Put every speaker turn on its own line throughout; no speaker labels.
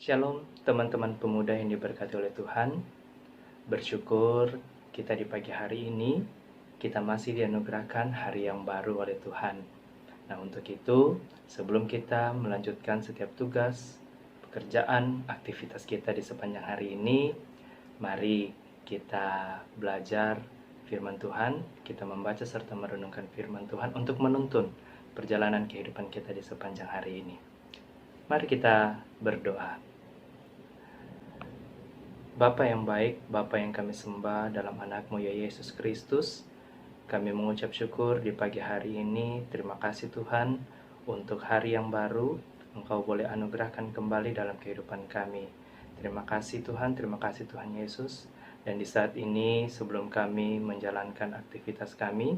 Shalom teman-teman pemuda yang diberkati oleh Tuhan. Bersyukur kita di pagi hari ini kita masih dianugerahkan hari yang baru oleh Tuhan. Nah, untuk itu sebelum kita melanjutkan setiap tugas, pekerjaan, aktivitas kita di sepanjang hari ini, mari kita belajar firman Tuhan, kita membaca serta merenungkan firman Tuhan untuk menuntun perjalanan kehidupan kita di sepanjang hari ini. Mari kita berdoa. Bapa yang baik, Bapa yang kami sembah dalam anak-Mu ya Yesus Kristus, kami mengucap syukur di pagi hari ini. Terima kasih Tuhan untuk hari yang baru, Engkau boleh anugerahkan kembali dalam kehidupan kami. Terima kasih Tuhan Yesus. Dan di saat ini sebelum kami menjalankan aktivitas kami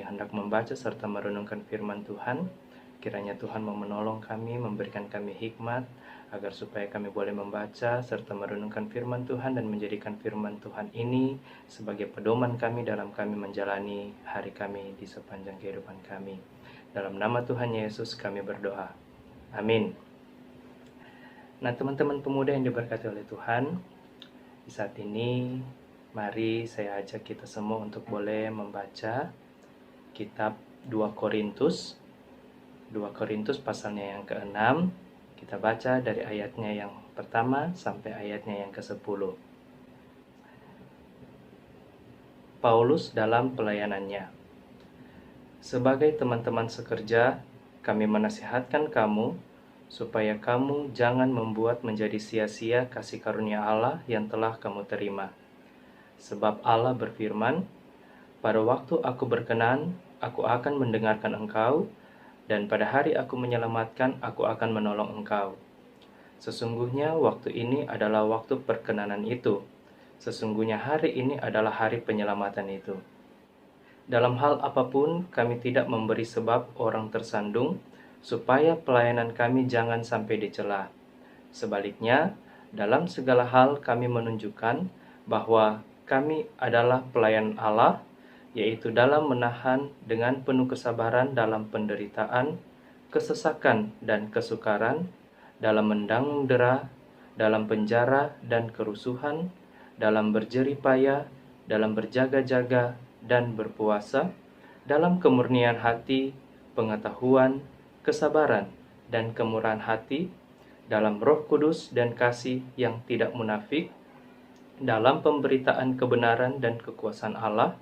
hendak membaca serta merenungkan firman Tuhan. Kiranya Tuhan mau menolong kami, memberikan kami hikmat, agar supaya kami boleh membaca serta merenungkan firman Tuhan dan menjadikan firman Tuhan ini sebagai pedoman kami dalam kami menjalani hari kami di sepanjang kehidupan kami. Dalam nama Tuhan Yesus kami berdoa. Amin. Nah, teman-teman pemuda yang diberkati oleh Tuhan, di saat ini mari saya ajak kita semua untuk boleh membaca kitab 2 Korintus pasalnya yang ke-6. Kita baca dari ayatnya yang pertama sampai ayatnya yang ke-10. Paulus dalam pelayanannya. Sebagai teman-teman sekerja, kami menasihatkan kamu supaya kamu jangan membuat menjadi sia-sia kasih karunia Allah yang telah kamu terima. Sebab Allah berfirman, "Pada waktu aku berkenan, aku akan mendengarkan engkau, dan pada hari aku menyelamatkan, aku akan menolong engkau. Sesungguhnya waktu ini adalah waktu perkenanan itu. Sesungguhnya hari ini adalah hari penyelamatan itu. Dalam hal apapun kami tidak memberi sebab orang tersandung, supaya pelayanan kami jangan sampai dicela. Sebaliknya, dalam segala hal kami menunjukkan bahwa kami adalah pelayan Allah, yaitu dalam menahan dengan penuh kesabaran dalam penderitaan, kesesakan dan kesukaran, dalam menanggung dera, dalam penjara dan kerusuhan, dalam berjerih payah, dalam berjaga-jaga dan berpuasa, dalam kemurnian hati, pengetahuan, kesabaran, dan kemurahan hati, dalam Roh Kudus dan kasih yang tidak munafik, dalam pemberitaan kebenaran dan kekuasaan Allah,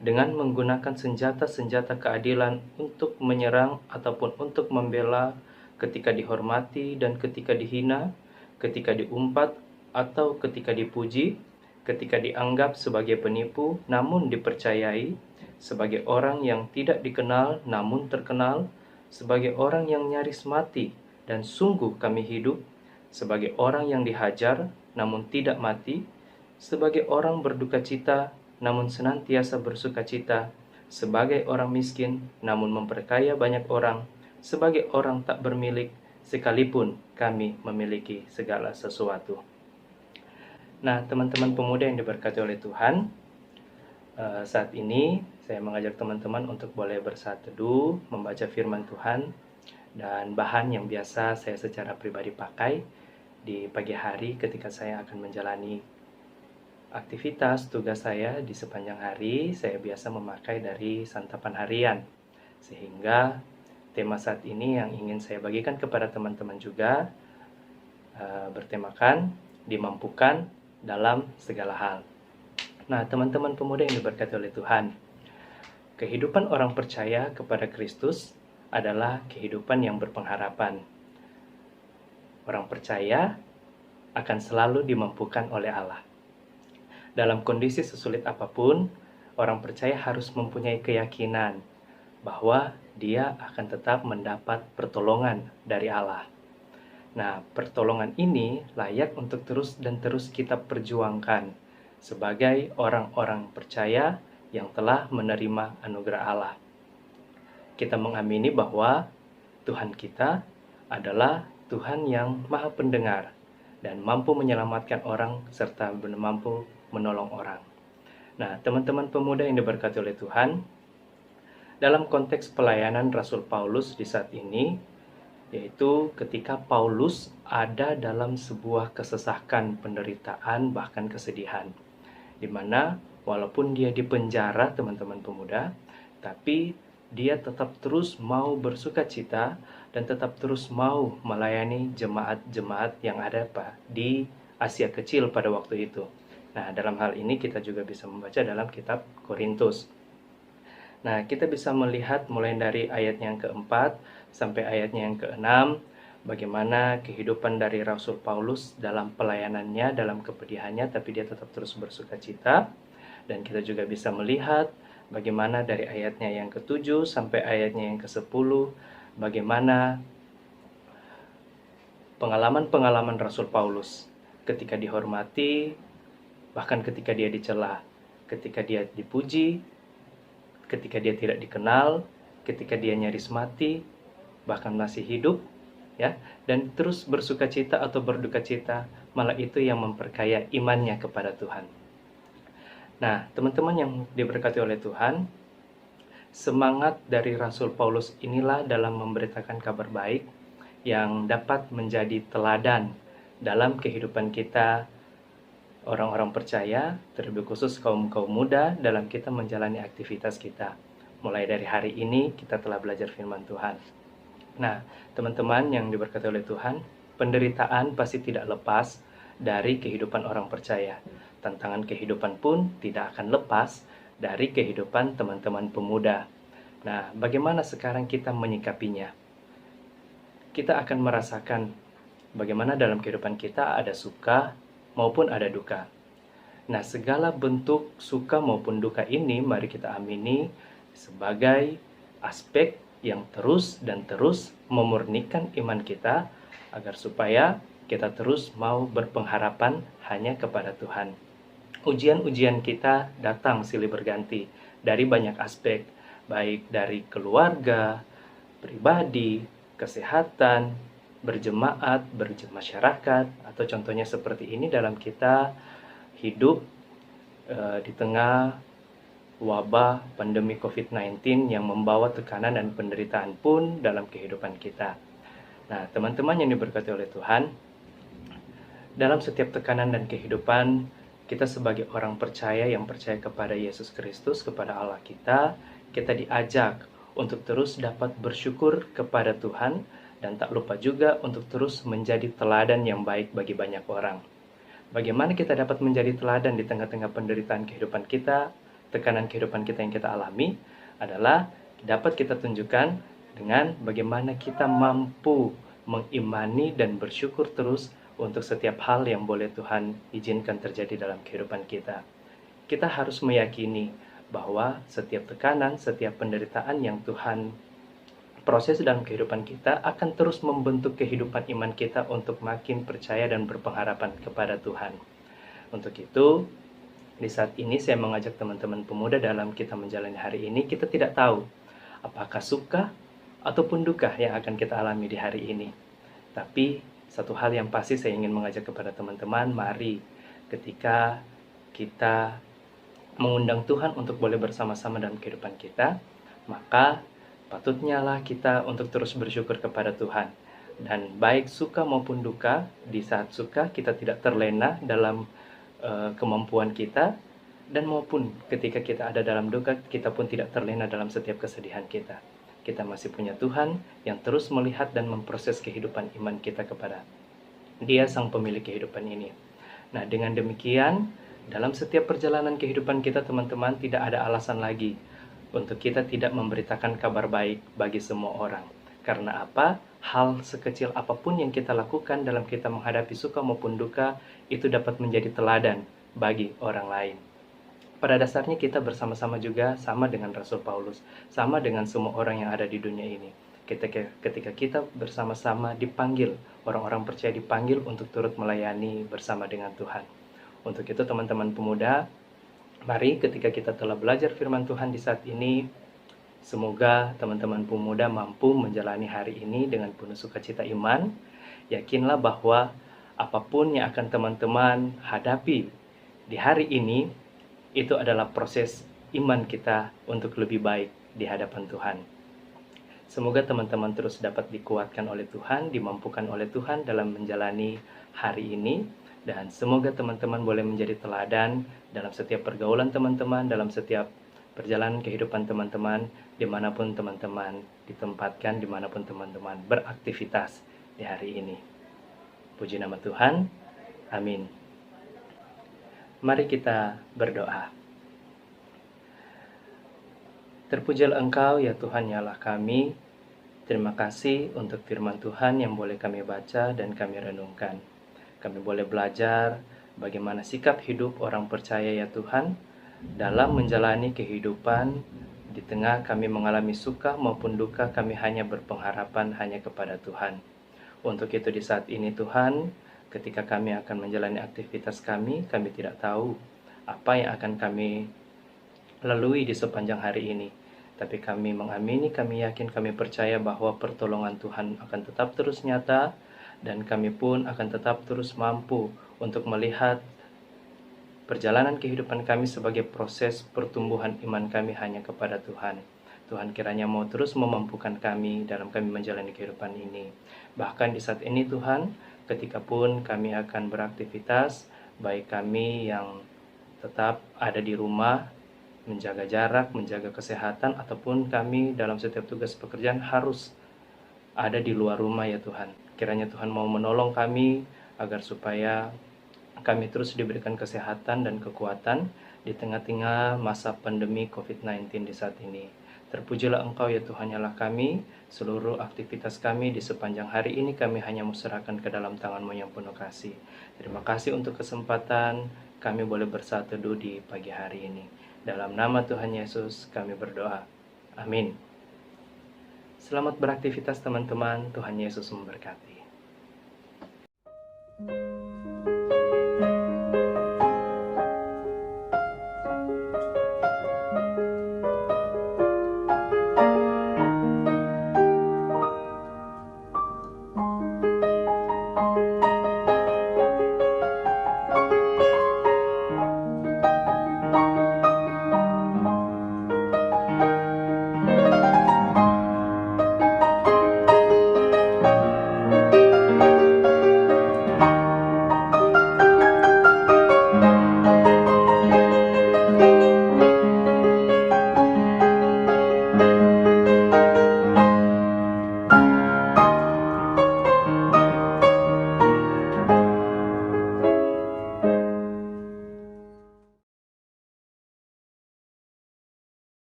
dengan menggunakan senjata-senjata keadilan untuk menyerang ataupun untuk membela, ketika dihormati dan ketika dihina, ketika diumpat atau ketika dipuji, ketika dianggap sebagai penipu namun dipercayai, sebagai orang yang tidak dikenal namun terkenal, sebagai orang yang nyaris mati dan sungguh kami hidup, sebagai orang yang dihajar namun tidak mati, sebagai orang berduka cita namun senantiasa bersuka cita, sebagai orang miskin namun memperkaya banyak orang, sebagai orang tak bermilik sekalipun kami memiliki segala sesuatu. Nah, teman-teman pemuda yang diberkati oleh Tuhan, saat ini saya mengajak teman-teman untuk boleh bersatu teduh, membaca firman Tuhan, dan bahan yang biasa saya secara pribadi pakai di pagi hari ketika saya akan menjalani aktivitas tugas saya di sepanjang hari. Saya biasa memakai dari santapan harian, sehingga tema saat ini yang ingin saya bagikan kepada teman-teman juga bertemakan dimampukan dalam segala hal. Nah, teman-teman pemuda yang diberkati oleh Tuhan, kehidupan orang percaya kepada Kristus adalah kehidupan yang berpengharapan. Orang percaya akan selalu dimampukan oleh Allah. Dalam kondisi sesulit apapun, orang percaya harus mempunyai keyakinan bahwa dia akan tetap mendapat pertolongan dari Allah. Nah, pertolongan ini layak untuk terus kita perjuangkan sebagai orang-orang percaya yang telah menerima anugerah Allah. Kita mengamini bahwa Tuhan kita adalah Tuhan yang Maha Pendengar dan mampu menyelamatkan orang serta mampu menolong orang. Nah, teman-teman pemuda yang diberkati oleh Tuhan, dalam konteks pelayanan Rasul Paulus di saat ini, yaitu ketika Paulus ada dalam sebuah kesesakan, penderitaan, bahkan kesedihan, di mana walaupun dia di penjara, teman-teman pemuda, tapi dia tetap terus mau bersuka cita dan tetap terus mau melayani jemaat-jemaat yang ada di Asia Kecil pada waktu itu. Nah, dalam hal ini kita juga bisa membaca dalam kitab Korintus. Nah, kita bisa melihat mulai dari ayat yang keempat sampai ayatnya yang keenam, bagaimana kehidupan dari Rasul Paulus dalam pelayanannya, dalam kepedihannya, tapi dia tetap terus bersuka cita. Dan kita juga bisa melihat bagaimana dari ayatnya yang ke-7 sampai ayatnya yang ke-10, bagaimana pengalaman-pengalaman Rasul Paulus ketika dihormati, bahkan ketika dia dicela, ketika dia dipuji, ketika dia tidak dikenal, ketika dia nyaris mati, bahkan masih hidup, ya, dan terus bersuka cita atau berduka cita, malah itu yang memperkaya imannya kepada Tuhan. Nah, teman-teman yang diberkati oleh Tuhan, semangat dari Rasul Paulus inilah dalam memberitakan kabar baik yang dapat menjadi teladan dalam kehidupan kita, orang-orang percaya, terlebih khusus kaum-kaum muda dalam kita menjalani aktivitas kita. Mulai dari hari ini kita telah belajar firman Tuhan. Nah, teman-teman yang diberkati oleh Tuhan, penderitaan pasti tidak lepas dari kehidupan orang percaya. Tantangan kehidupan pun tidak akan lepas dari kehidupan teman-teman pemuda. Nah, bagaimana sekarang kita menyikapinya? Kita akan merasakan bagaimana dalam kehidupan kita ada suka maupun ada duka. Nah, segala bentuk suka maupun duka ini mari kita amini sebagai aspek yang terus dan terus memurnikan iman kita agar supaya kita terus mau berpengharapan hanya kepada Tuhan. Ujian-ujian kita datang silih berganti dari banyak aspek, baik dari keluarga, pribadi, kesehatan, berjemaat, bermasyarakat, atau contohnya seperti ini dalam kita hidup di tengah wabah pandemi COVID-19 yang membawa tekanan dan penderitaan pun dalam kehidupan kita. Nah, teman-teman yang diberkati oleh Tuhan, dalam setiap tekanan dan kehidupan, kita sebagai orang percaya yang percaya kepada Yesus Kristus, kepada Allah kita diajak untuk terus dapat bersyukur kepada Tuhan, dan tak lupa juga untuk terus menjadi teladan yang baik bagi banyak orang. Bagaimana kita dapat menjadi teladan di tengah-tengah penderitaan kehidupan kita, tekanan kehidupan kita yang kita alami, adalah dapat kita tunjukkan dengan bagaimana kita mampu mengimani dan bersyukur terus untuk setiap hal yang boleh Tuhan izinkan terjadi dalam kehidupan kita. Kita harus meyakini bahwa setiap tekanan, setiap penderitaan yang Tuhan proses dalam kehidupan kita akan terus membentuk kehidupan iman kita untuk makin percaya dan berpengharapan kepada Tuhan. Untuk itu, di saat ini saya mengajak teman-teman pemuda dalam kita menjalani hari ini, kita tidak tahu apakah suka ataupun duka yang akan kita alami di hari ini. Tapi satu hal yang pasti saya ingin mengajak kepada teman-teman, mari ketika kita mengundang Tuhan untuk boleh bersama-sama dalam kehidupan kita, maka patutnya lah kita untuk terus bersyukur kepada Tuhan. Dan baik suka maupun duka, di saat suka kita tidak terlena dalam kemampuan kita, dan maupun ketika kita ada dalam duka, kita pun tidak terlena dalam setiap kesedihan kita. Kita masih punya Tuhan yang terus melihat dan memproses kehidupan iman kita kepada Dia sang pemilik kehidupan ini. Nah, dengan demikian, dalam setiap perjalanan kehidupan kita, teman-teman, tidak ada alasan lagi untuk kita tidak memberitakan kabar baik bagi semua orang. Karena apa? Hal sekecil apapun yang kita lakukan dalam kita menghadapi suka maupun duka, itu dapat menjadi teladan bagi orang lain. Pada dasarnya kita bersama-sama juga sama dengan Rasul Paulus, sama dengan semua orang yang ada di dunia ini. Ketika kita bersama-sama dipanggil, orang-orang percaya dipanggil untuk turut melayani bersama dengan Tuhan. Untuk itu teman-teman pemuda, mari ketika kita telah belajar firman Tuhan di saat ini, semoga teman-teman pemuda mampu menjalani hari ini dengan penuh sukacita iman. Yakinlah bahwa apapun yang akan teman-teman hadapi di hari ini, itu adalah proses iman kita untuk lebih baik di hadapan Tuhan. Semoga teman-teman terus dapat dikuatkan oleh Tuhan, dimampukan oleh Tuhan dalam menjalani hari ini, dan semoga teman-teman boleh menjadi teladan dalam setiap pergaulan teman-teman, dalam setiap perjalanan kehidupan teman-teman, dimanapun teman-teman ditempatkan, dimanapun teman-teman beraktivitas di hari ini. Puji nama Tuhan, amin. Mari kita berdoa. Terpujilah Engkau ya Tuhan ya Allah kami. Terima kasih untuk firman Tuhan yang boleh kami baca dan kami renungkan. Kami boleh belajar bagaimana sikap hidup orang percaya ya Tuhan dalam menjalani kehidupan. Di tengah kami mengalami suka maupun duka, kami hanya berpengharapan hanya kepada Tuhan. Untuk itu di saat ini Tuhan, ketika kami akan menjalani aktivitas kami tidak tahu apa yang akan kami lalui di sepanjang hari ini. Tapi kami mengamini, kami yakin, kami percaya bahwa pertolongan Tuhan akan tetap terus nyata, dan kami pun akan tetap terus mampu untuk melihat perjalanan kehidupan kami sebagai proses pertumbuhan iman kami hanya kepada Tuhan. Tuhan kiranya mau terus memampukan kami dalam kami menjalani kehidupan ini. Bahkan di saat ini Tuhan, ketika pun kami akan beraktivitas, baik kami yang tetap ada di rumah, menjaga jarak, menjaga kesehatan, ataupun kami dalam setiap tugas pekerjaan harus ada di luar rumah ya Tuhan. Kiranya Tuhan mau menolong kami agar supaya kami terus diberikan kesehatan dan kekuatan di tengah-tengah masa pandemi COVID-19 di saat ini. Terpujilah Engkau ya Tuhan Allah kami, seluruh aktivitas kami di sepanjang hari ini kami hanya serahkan ke dalam tangan-Mu yang penuh kasih. Terima kasih untuk kesempatan kami boleh bersatu teduh di pagi hari ini. Dalam nama Tuhan Yesus kami berdoa. Amin. Selamat beraktivitas teman-teman. Tuhan Yesus memberkati.